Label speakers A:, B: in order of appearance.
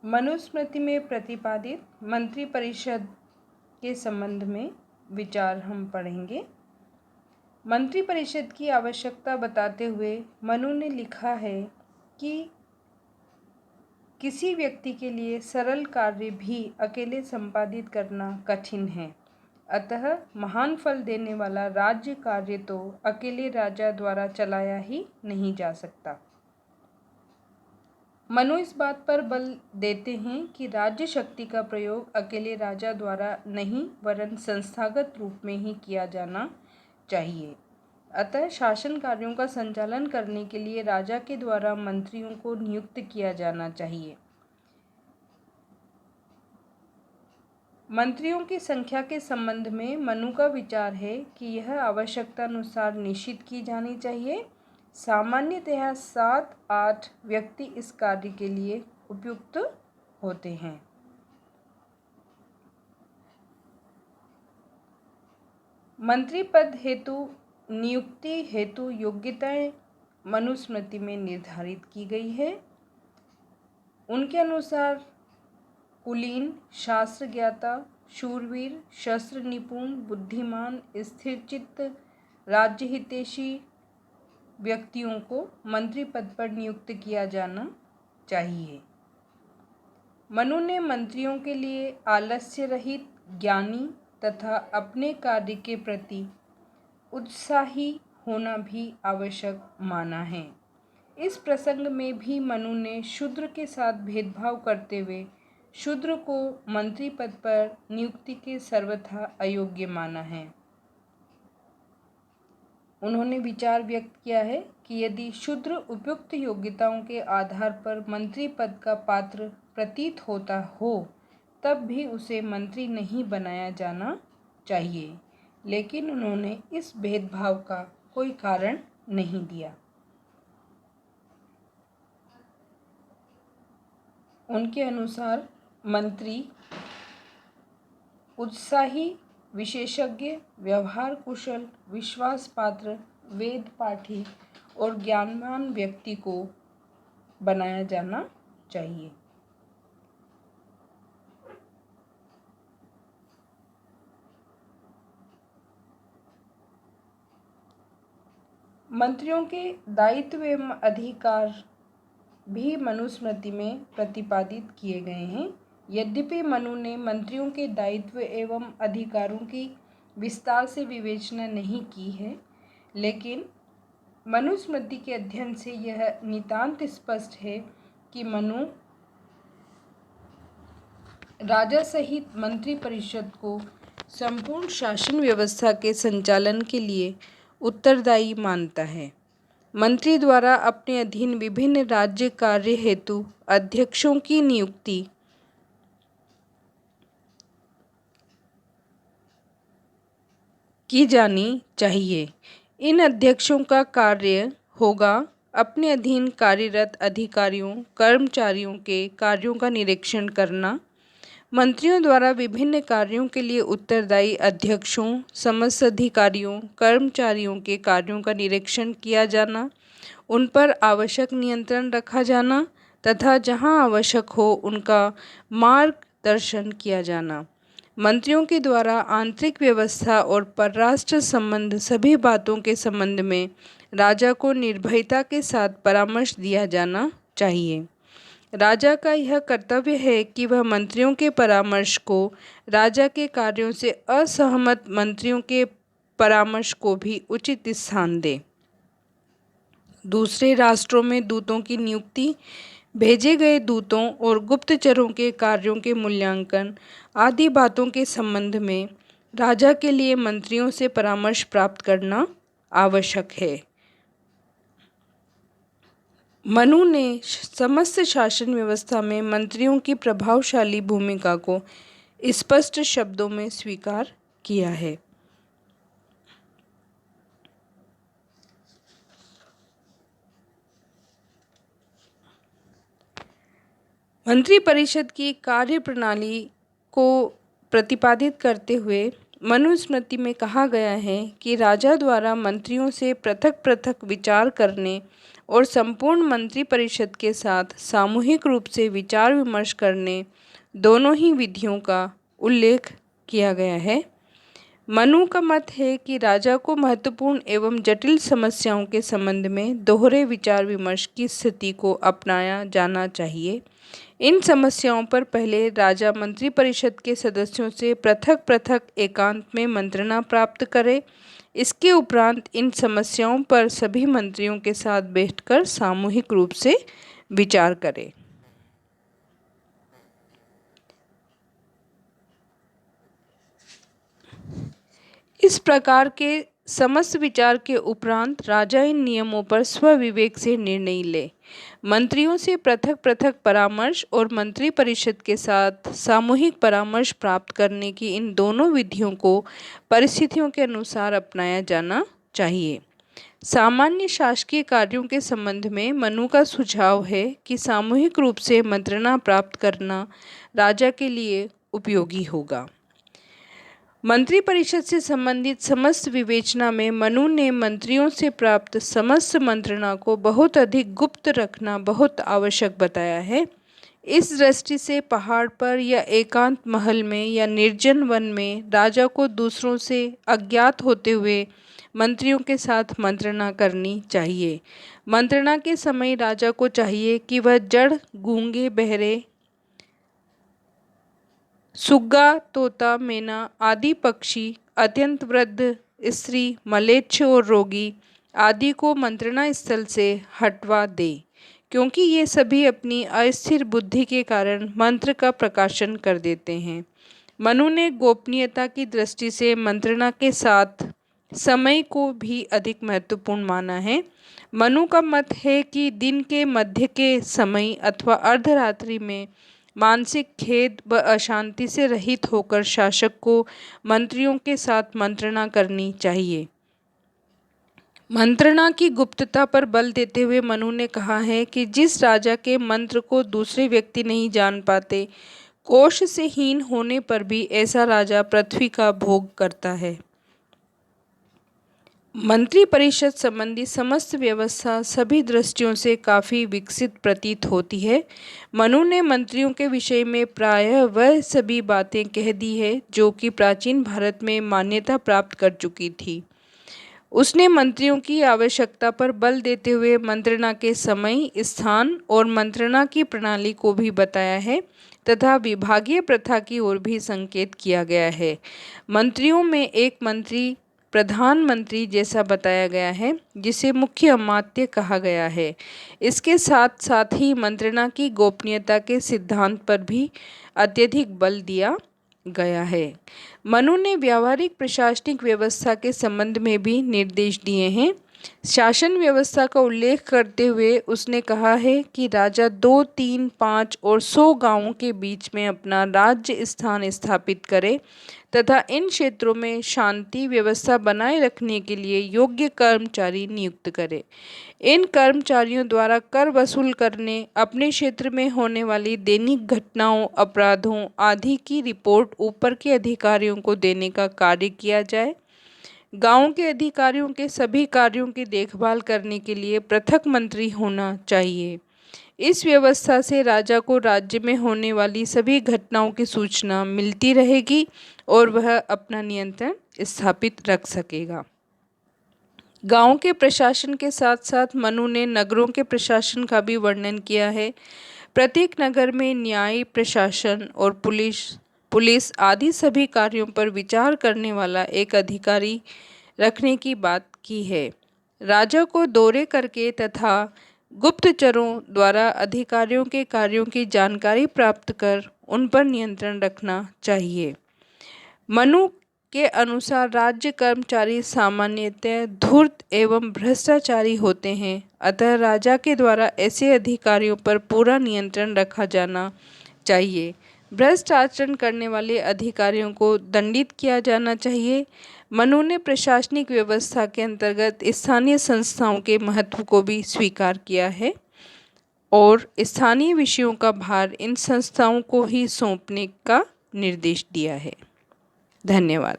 A: मनुस्मृति में प्रतिपादित मंत्रिपरिषद के संबंध में विचार हम पढ़ेंगे। मंत्रिपरिषद की आवश्यकता बताते हुए मनु ने लिखा है कि किसी व्यक्ति के लिए सरल कार्य भी अकेले संपादित करना कठिन है, अतः महान फल देने वाला राज्य कार्य तो अकेले राजा द्वारा चलाया ही नहीं जा सकता। मनु इस बात पर बल देते हैं कि राज्य शक्ति का प्रयोग अकेले राजा द्वारा नहीं वरन संस्थागत रूप में ही किया जाना चाहिए। अतः शासन कार्यों का संचालन करने के लिए राजा के द्वारा मंत्रियों को नियुक्त किया जाना चाहिए। मंत्रियों की संख्या के संबंध में मनु का विचार है कि यह आवश्यकता अनुसार निश्चित की जानी चाहिए। सामान्यतः 7-8 व्यक्ति इस कार्य के लिए उपयुक्त होते हैं। मंत्री पद हेतु नियुक्ति हेतु योग्यताएं मनुस्मृति में निर्धारित की गई है। उनके अनुसार कुलीन, शास्त्र ज्ञाता, शूरवीर, शस्त्र निपुण, बुद्धिमान, स्थिरचित्त, राज्य हितैषी व्यक्तियों को मंत्री पद पर नियुक्त किया जाना चाहिए। मनु ने मंत्रियों के लिए आलस्य रहित, ज्ञानी तथा अपने कार्य के प्रति उत्साही होना भी आवश्यक माना है। इस प्रसंग में भी मनु ने शूद्र के साथ भेदभाव करते हुए शूद्र को मंत्री पद पर नियुक्ति के सर्वथा अयोग्य माना है। उन्होंने विचार व्यक्त किया है कि यदि शूद्र उपयुक्त योग्यताओं के आधार पर मंत्री पद का पात्र प्रतीत होता हो तब भी उसे मंत्री नहीं बनाया जाना चाहिए, लेकिन उन्होंने इस भेदभाव का कोई कारण नहीं दिया। उनके अनुसार मंत्री उत्साही, विशेषज्ञ, व्यवहार कुशल, विश्वास पात्र, वेद पाठी और ज्ञानवान व्यक्ति को बनाया जाना चाहिए। मंत्रियों के दायित्व एवं अधिकार भी मनुस्मृति में प्रतिपादित किए गए हैं। यद्यपि मनु ने मंत्रियों के दायित्व एवं अधिकारों की विस्तार से विवेचना नहीं की है, लेकिन मनुस्मृति के अध्ययन से यह नितांत स्पष्ट है कि मनु राजा सहित मंत्री परिषद को संपूर्ण शासन व्यवस्था के संचालन के लिए उत्तरदायी मानता है। मंत्री द्वारा अपने अधीन विभिन्न राज्य कार्य हेतु अध्यक्षों की नियुक्ति की जानी चाहिए। इन अध्यक्षों का कार्य होगा अपने अधीन कार्यरत अधिकारियों, कर्मचारियों के कार्यों का निरीक्षण करना। मंत्रियों द्वारा विभिन्न कार्यों के लिए उत्तरदायी अध्यक्षों, समस्त अधिकारियों, कर्मचारियों के कार्यों का निरीक्षण किया जाना, उन पर आवश्यक नियंत्रण रखा जाना तथा जहां आवश्यक हो उनका मार्गदर्शन किया जाना। मंत्रियों के द्वारा आंतरिक व्यवस्था और परराष्ट्र संबंध सभी बातों के संबंध में राजा को निर्भयता के साथ परामर्श दिया जाना चाहिए। राजा का यह कर्तव्य है कि वह मंत्रियों के परामर्श को राजा के कार्यों से असहमत मंत्रियों के परामर्श को भी उचित स्थान दे। दूसरे राष्ट्रों में दूतों की नियुक्ति, भेजे गए दूतों और गुप्तचरों के कार्यों के मूल्यांकन आदि बातों के संबंध में राजा के लिए मंत्रियों से परामर्श प्राप्त करना आवश्यक है। मनु ने समस्त शासन व्यवस्था में मंत्रियों की प्रभावशाली भूमिका को स्पष्ट शब्दों में स्वीकार किया है। मंत्रिपरिषद की कार्यप्रणाली को प्रतिपादित करते हुए मनुस्मृति में कहा गया है कि राजा द्वारा मंत्रियों से पृथक पृथक विचार करने और संपूर्ण मंत्रिपरिषद के साथ सामूहिक रूप से विचार विमर्श करने दोनों ही विधियों का उल्लेख किया गया है। मनु का मत है कि राजा को महत्वपूर्ण एवं जटिल समस्याओं के संबंध में दोहरे विचार विमर्श की स्थिति को अपनाया जाना चाहिए। इन समस्याओं पर पहले राजा मंत्रिपरिषद के सदस्यों से पृथक पृथक एकांत में मंत्रणा प्राप्त करे। इसके उपरांत इन समस्याओं पर सभी मंत्रियों के साथ बैठकर सामूहिक रूप से विचार करे। इस प्रकार के समस्त विचार के उपरांत राजा इन नियमों पर स्वविवेक से निर्णय ले। मंत्रियों से पृथक पृथक परामर्श और मंत्रिपरिषद के साथ सामूहिक परामर्श प्राप्त करने की इन दोनों विधियों को परिस्थितियों के अनुसार अपनाया जाना चाहिए। सामान्य शासकीय कार्यों के संबंध में मनु का सुझाव है कि सामूहिक रूप से मंत्रणा प्राप्त करना राजा के लिए उपयोगी होगा। मंत्रिपरिषद से संबंधित समस्त विवेचना में मनु ने मंत्रियों से प्राप्त समस्त मंत्रणा को बहुत अधिक गुप्त रखना बहुत आवश्यक बताया है। इस दृष्टि से पहाड़ पर या एकांत महल में या निर्जन वन में राजा को दूसरों से अज्ञात होते हुए मंत्रियों के साथ मंत्रणा करनी चाहिए। मंत्रणा के समय राजा को चाहिए कि वह जड़, गूंगे, बहरे, सुग्गा, तोता, मैना आदि पक्षी, अत्यंत वृद्ध, स्त्री, मलेच्छ और रोगी आदि को मंत्रणा स्थल से हटवा दे, क्योंकि ये सभी अपनी अस्थिर बुद्धि के कारण मंत्र का प्रकाशन कर देते हैं। मनु ने गोपनीयता की दृष्टि से मंत्रणा के साथ समय को भी अधिक महत्वपूर्ण माना है। मनु का मत है कि दिन के मध्य के समय अथवा अर्धरात्रि में मानसिक खेद व अशांति से रहित होकर शासक को मंत्रियों के साथ मंत्रणा करनी चाहिए। मंत्रणा की गुप्तता पर बल देते हुए मनु ने कहा है कि जिस राजा के मंत्र को दूसरे व्यक्ति नहीं जान पाते, कोश से हीन होने पर भी ऐसा राजा पृथ्वी का भोग करता है। मंत्रिपरिषद संबंधी समस्त व्यवस्था सभी दृष्टियों से काफ़ी विकसित प्रतीत होती है। मनु ने मंत्रियों के विषय में प्रायः वह सभी बातें कह दी है जो कि प्राचीन भारत में मान्यता प्राप्त कर चुकी थी। उसने मंत्रियों की आवश्यकता पर बल देते हुए मंत्रणा के समय, स्थान और मंत्रणा की प्रणाली को भी बताया है तथा विभागीय प्रथा की ओर भी संकेत किया गया है। मंत्रियों में एक मंत्री प्रधानमंत्री जैसा बताया गया है, जिसे मुख्य अमात्य कहा गया है। इसके साथ साथ ही मंत्रणा की गोपनीयता के सिद्धांत पर भी अत्यधिक बल दिया गया है। मनु ने व्यावहारिक प्रशासनिक व्यवस्था के संबंध में भी निर्देश दिए हैं। शासन व्यवस्था का उल्लेख करते हुए उसने कहा है कि राजा 2, 3, 5 और 100 गांवों के बीच में अपना राज्य स्थान स्थापित करे तथा इन क्षेत्रों में शांति व्यवस्था बनाए रखने के लिए योग्य कर्मचारी नियुक्त करे। इन कर्मचारियों द्वारा कर वसूल करने, अपने क्षेत्र में होने वाली दैनिक घटनाओं, अपराधों आदि की रिपोर्ट ऊपर के अधिकारियों को देने का कार्य किया जाए। गांव के अधिकारियों के सभी कार्यों की देखभाल करने के लिए पृथक मंत्री होना चाहिए। इस व्यवस्था से राजा को राज्य में होने वाली सभी घटनाओं की सूचना मिलती रहेगी और वह अपना नियंत्रण स्थापित रख सकेगा। गांव के प्रशासन के साथ साथ मनु ने नगरों के प्रशासन का भी वर्णन किया है। प्रत्येक नगर में न्याय, प्रशासन और पुलिस आदि सभी कार्यों पर विचार करने वाला एक अधिकारी रखने की बात की है। राजा को दौरे करके तथा गुप्तचरों द्वारा अधिकारियों के कार्यों की जानकारी प्राप्त कर उन पर नियंत्रण रखना चाहिए। मनु के अनुसार राज्य कर्मचारी सामान्यतः धूर्त एवं भ्रष्टाचारी होते हैं, अतः राजा के द्वारा ऐसे अधिकारियों पर पूरा नियंत्रण रखा जाना चाहिए। भ्रष्ट आचरण करने वाले अधिकारियों को दंडित किया जाना चाहिए। मनु ने प्रशासनिक व्यवस्था के अंतर्गत स्थानीय संस्थाओं के महत्व को भी स्वीकार किया है और स्थानीय विषयों का भार इन संस्थाओं को ही सौंपने का निर्देश दिया है। धन्यवाद।